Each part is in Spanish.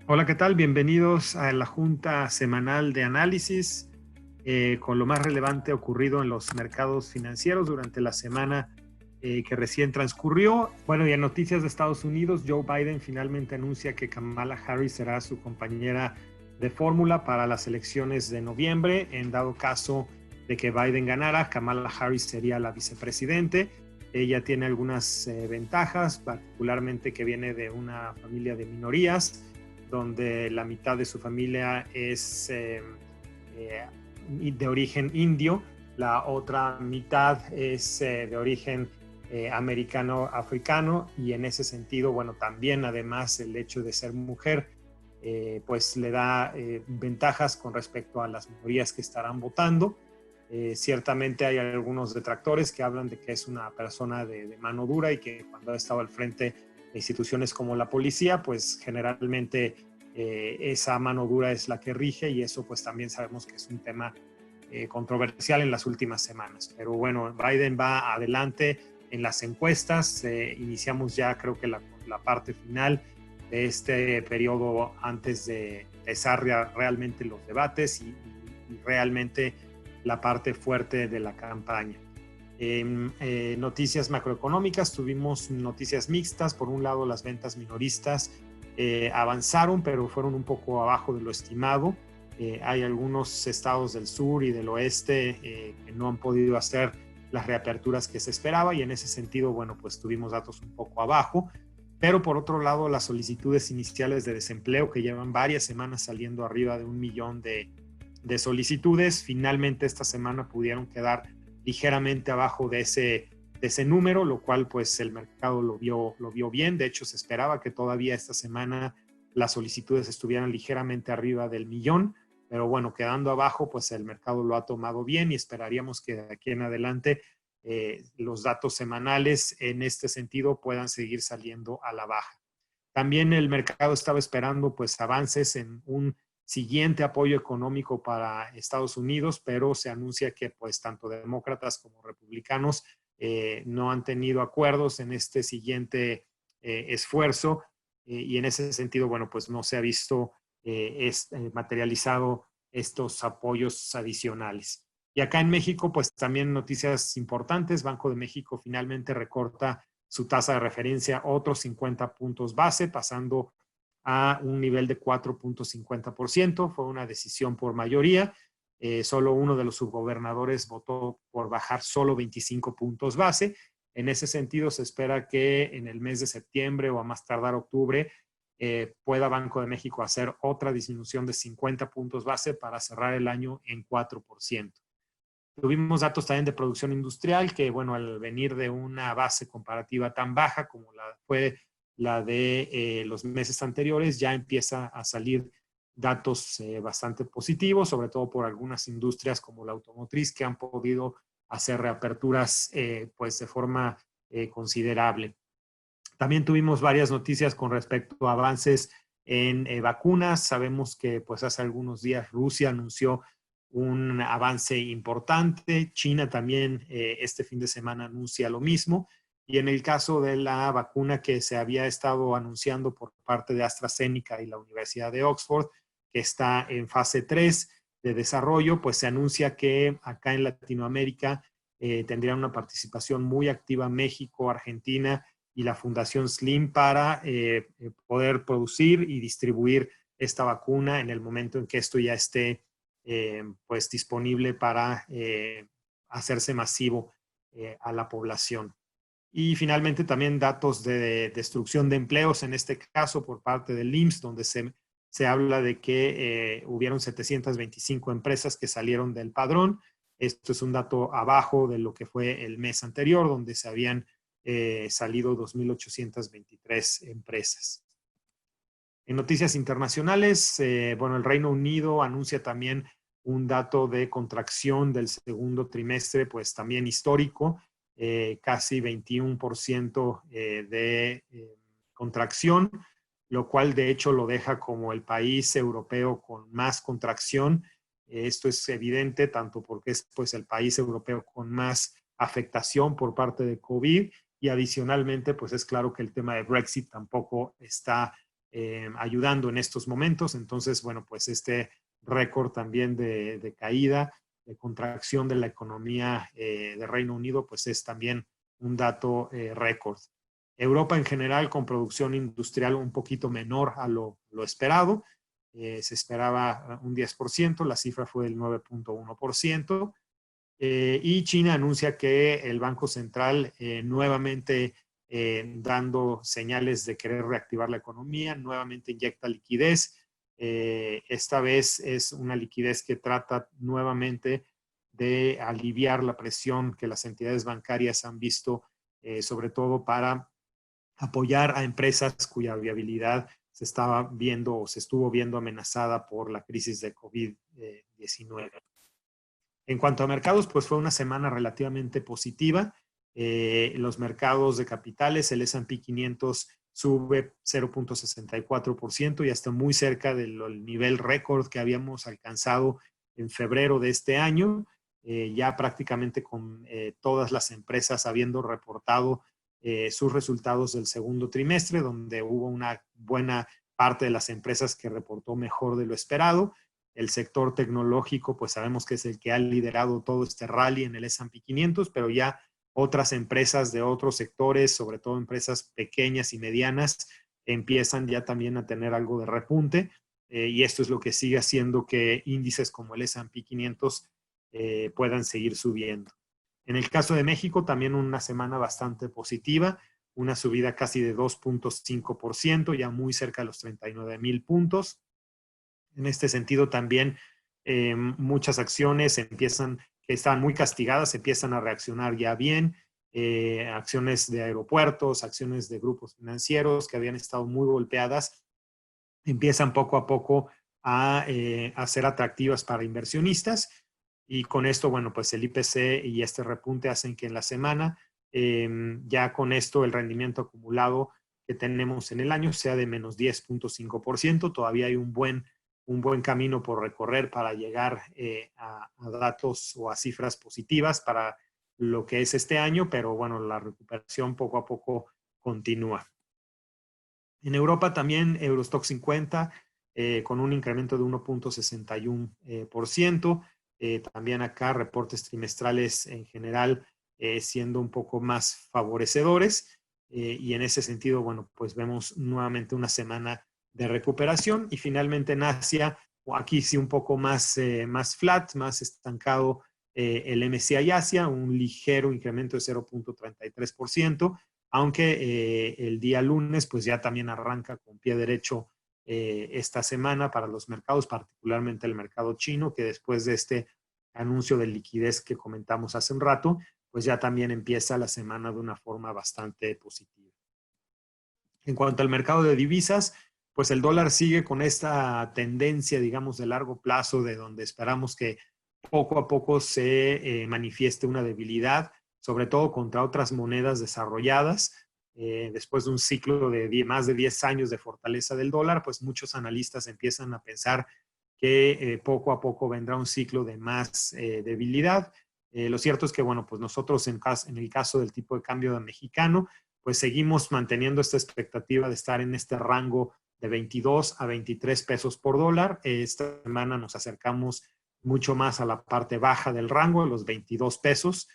Hola, ¿qué tal? Bienvenidos a la junta semanal de análisis con lo más relevante ocurrido en los mercados financieros durante la semana que recién transcurrió. Bueno, y en noticias de Estados Unidos, Joe Biden finalmente anuncia que Kamala Harris será su compañera de fórmula para las elecciones de noviembre. En dado caso de que Biden ganara, Kamala Harris sería la vicepresidente. Ella tiene algunas ventajas, particularmente que viene de una familia de minorías, donde la mitad de su familia es de origen indio, la otra mitad es de origen americano-africano, y en ese sentido, bueno, también además el hecho de ser mujer, pues le da ventajas con respecto a las minorías que estarán votando. Ciertamente hay algunos detractores que hablan de que es una persona de mano dura y que cuando ha estado al frente de instituciones como la policía, pues generalmente esa mano dura es la que rige, y eso pues también sabemos que es un tema controversial en las últimas semanas. Pero bueno, Biden va adelante en las encuestas. Iniciamos ya creo que la parte final de este periodo antes de empezar realmente los debates y realmente la parte fuerte de la campaña. Noticias macroeconómicas, tuvimos noticias mixtas. Por un lado, las ventas minoristas avanzaron, pero fueron un poco abajo de lo estimado. Hay algunos estados del sur y del oeste que no han podido hacer las reaperturas que se esperaba, y en ese sentido, bueno, pues tuvimos datos un poco abajo. Pero por otro lado, las solicitudes iniciales de desempleo, que llevan varias semanas saliendo arriba de 1 millón de solicitudes, finalmente esta semana pudieron quedar ligeramente abajo de ese número, lo cual pues el mercado lo vio bien. De hecho, se esperaba que todavía esta semana las solicitudes estuvieran ligeramente arriba del millón, pero bueno, quedando abajo, pues el mercado lo ha tomado bien, y esperaríamos que de aquí en adelante los datos semanales en este sentido puedan seguir saliendo a la baja. También el mercado estaba esperando pues avances en un siguiente apoyo económico para Estados Unidos, pero se anuncia que pues tanto demócratas como republicanos no han tenido acuerdos en este siguiente esfuerzo, y en ese sentido, bueno, pues no se ha visto materializado estos apoyos adicionales. Y acá en México, pues también noticias importantes. Banco de México finalmente recorta su tasa de referencia otros 50 puntos base, pasando a un nivel de 4.50%. Fue una decisión por mayoría. Solo uno de los subgobernadores votó por bajar solo 25 puntos base. En ese sentido, se espera que en el mes de septiembre o a más tardar octubre pueda Banco de México hacer otra disminución de 50 puntos base para cerrar el año en 4%. Tuvimos datos también de producción industrial que, bueno, al venir de una base comparativa tan baja como fue la de los meses anteriores, ya empieza a salir datos bastante positivos, sobre todo por algunas industrias como la automotriz, que han podido hacer reaperturas pues de forma considerable. También tuvimos varias noticias con respecto a avances en vacunas. Sabemos que pues hace algunos días Rusia anunció un avance importante. China también este fin de semana anuncia lo mismo. Y en el caso de la vacuna que se había estado anunciando por parte de AstraZeneca y la Universidad de Oxford, que está en fase 3 de desarrollo, pues se anuncia que acá en Latinoamérica tendrían una participación muy activa México, Argentina y la Fundación Slim para poder producir y distribuir esta vacuna en el momento en que esto ya esté pues disponible para hacerse masivo a la población. Y finalmente también datos de destrucción de empleos, en este caso por parte del IMSS, donde se habla de que hubieron 725 empresas que salieron del padrón. Esto es un dato abajo de lo que fue el mes anterior, donde se habían salido 2.823 empresas. En noticias internacionales, bueno, el Reino Unido anuncia también un dato de contracción del segundo trimestre, pues también histórico, casi 21% de contracción, lo cual de hecho lo deja como el país europeo con más contracción. Esto es evidente tanto porque es pues el país europeo con más afectación por parte de COVID, y adicionalmente pues es claro que el tema de Brexit tampoco está ayudando en estos momentos. Entonces, bueno, pues este récord también de caída, de contracción de la economía de Reino Unido, pues es también un dato récord. Europa en general con producción industrial un poquito menor a lo esperado. Se esperaba un 10%, la cifra fue del 9.1%. Y China anuncia que el Banco Central nuevamente dando señales de querer reactivar la economía, nuevamente inyecta liquidez. Esta vez es una liquidez que trata nuevamente de aliviar la presión que las entidades bancarias han visto, sobre todo para apoyar a empresas cuya viabilidad se estaba viendo o se estuvo viendo amenazada por la crisis de COVID-19. En cuanto a mercados, pues fue una semana relativamente positiva. Los mercados de capitales, el S&P 500 sube 0.64% y hasta muy cerca del nivel récord que habíamos alcanzado en febrero de este año, ya prácticamente con todas las empresas habiendo reportado sus resultados del segundo trimestre, donde hubo una buena parte de las empresas que reportó mejor de lo esperado. El sector tecnológico, pues sabemos que es el que ha liderado todo este rally en el S&P 500, pero ya otras empresas de otros sectores, sobre todo empresas pequeñas y medianas, empiezan ya también a tener algo de repunte. Y esto es lo que sigue haciendo que índices como el S&P 500 puedan seguir subiendo. En el caso de México, también una semana bastante positiva, una subida casi de 2.5%, ya muy cerca de los 39,000 puntos. En este sentido también muchas acciones que estaban muy castigadas, empiezan a reaccionar ya bien. Acciones de aeropuertos, acciones de grupos financieros que habían estado muy golpeadas, empiezan poco a poco a ser atractivas para inversionistas. Y con esto, bueno, pues el IPC y este repunte hacen que en la semana, ya con esto el rendimiento acumulado que tenemos en el año sea de menos 10.5%. Todavía hay un buen camino por recorrer para llegar a datos o a cifras positivas para lo que es este año, pero bueno, la recuperación poco a poco continúa. En Europa también Eurostock 50 con un incremento de 1.61%. También acá reportes trimestrales en general siendo un poco más favorecedores. Y en ese sentido, bueno, pues vemos nuevamente una semana de recuperación. Y finalmente en Asia, aquí sí un poco más flat, más estancado el MSCI Asia, un ligero incremento de 0.33%, aunque el día lunes pues ya también arranca con pie derecho esta semana para los mercados, particularmente el mercado chino, que después de este anuncio de liquidez que comentamos hace un rato, pues ya también empieza la semana de una forma bastante positiva. En cuanto al mercado de divisas, pues el dólar sigue con esta tendencia, digamos, de largo plazo, de donde esperamos que poco a poco se manifieste una debilidad, sobre todo contra otras monedas desarrolladas. Después de un ciclo de más de 10 años de fortaleza del dólar, pues muchos analistas empiezan a pensar que poco a poco vendrá un ciclo de más debilidad. Lo cierto es que, bueno, pues nosotros en el caso del tipo de cambio de mexicano, pues seguimos manteniendo esta expectativa de estar en este rango de 22 a 23 pesos por dólar. Esta semana nos acercamos mucho más a la parte baja del rango, a los 22 pesos.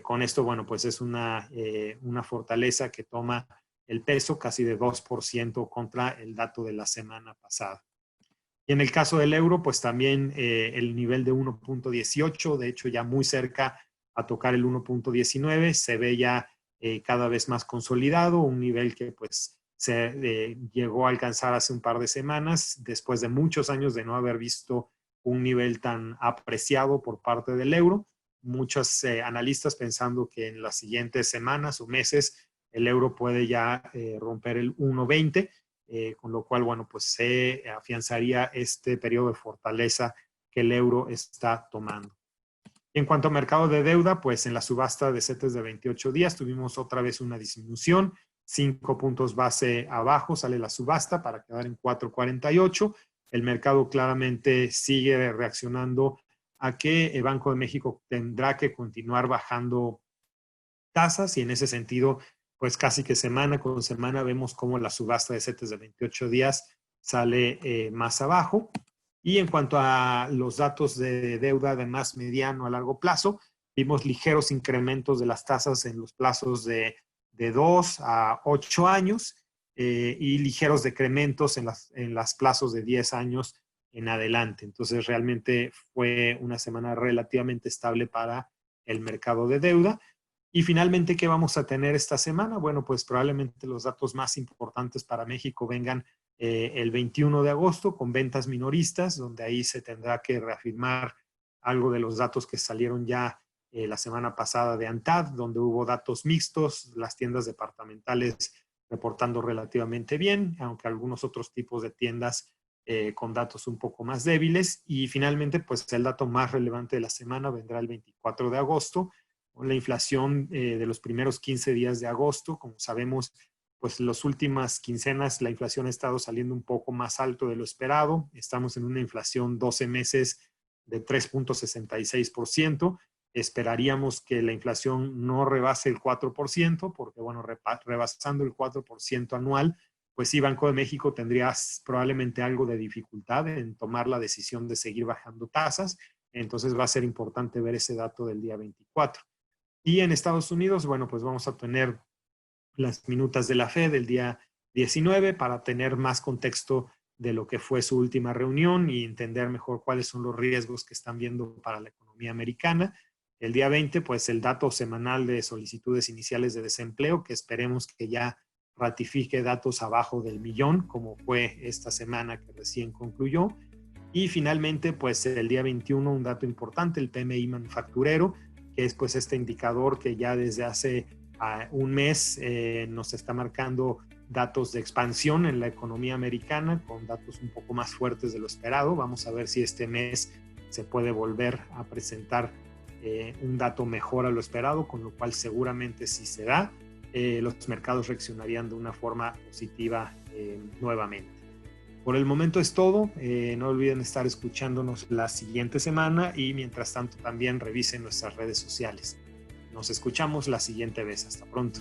Con esto, bueno, pues es una fortaleza que toma el peso casi de 2% contra el dato de la semana pasada. Y en el caso del euro, pues también el nivel de 1.18, de hecho ya muy cerca a tocar el 1.19, se ve ya cada vez más consolidado, un nivel que pues se llegó a alcanzar hace un par de semanas, después de muchos años de no haber visto un nivel tan apreciado por parte del euro. Muchos analistas pensando que en las siguientes semanas o meses el euro puede ya romper el 1.20, con lo cual, bueno, pues se afianzaría este periodo de fortaleza que el euro está tomando. En cuanto a mercado de deuda, pues en la subasta de CETES de 28 días tuvimos otra vez una disminución, 5 puntos base abajo sale la subasta para quedar en 4.48. El mercado claramente sigue reaccionando a que el Banco de México tendrá que continuar bajando tasas y en ese sentido pues casi que semana con semana vemos cómo la subasta de CETES de 28 días sale más abajo. Y en cuanto a los datos de deuda de más mediano a largo plazo, vimos ligeros incrementos de las tasas en los plazos de 2 a 8 años y ligeros decrementos en las plazos de 10 años en adelante. Entonces, realmente fue una semana relativamente estable para el mercado de deuda. Y finalmente, ¿qué vamos a tener esta semana? Bueno, pues probablemente los datos más importantes para México vengan el 21 de agosto con ventas minoristas, donde ahí se tendrá que reafirmar algo de los datos que salieron ya la semana pasada de ANTAD, donde hubo datos mixtos, las tiendas departamentales reportando relativamente bien, aunque algunos otros tipos de tiendas con datos un poco más débiles. Y finalmente, pues el dato más relevante de la semana vendrá el 24 de agosto, con la inflación de los primeros 15 días de agosto. Como sabemos, pues las últimas quincenas la inflación ha estado saliendo un poco más alto de lo esperado. Estamos en una inflación 12 meses de 3.66%. Esperaríamos que la inflación no rebase el 4%, porque bueno, rebasando el 4% anual, pues sí, Banco de México tendría probablemente algo de dificultad en tomar la decisión de seguir bajando tasas. Entonces va a ser importante ver ese dato del día 24. Y en Estados Unidos, bueno, pues vamos a tener las minutas de la Fed del día 19 para tener más contexto de lo que fue su última reunión y entender mejor cuáles son los riesgos que están viendo para la economía americana. El día 20, pues el dato semanal de solicitudes iniciales de desempleo, que esperemos que ya ratifique datos abajo del millón, como fue esta semana que recién concluyó. Y finalmente, pues el día 21, un dato importante, el PMI manufacturero, que es pues este indicador que ya desde hace un mes nos está marcando datos de expansión en la economía americana, con datos un poco más fuertes de lo esperado. Vamos a ver si este mes se puede volver a presentar un dato mejor a lo esperado, con lo cual seguramente si se da, los mercados reaccionarían de una forma positiva nuevamente. Por el momento es todo. No olviden estar escuchándonos la siguiente semana y mientras tanto también revisen nuestras redes sociales. Nos escuchamos la siguiente vez. Hasta pronto.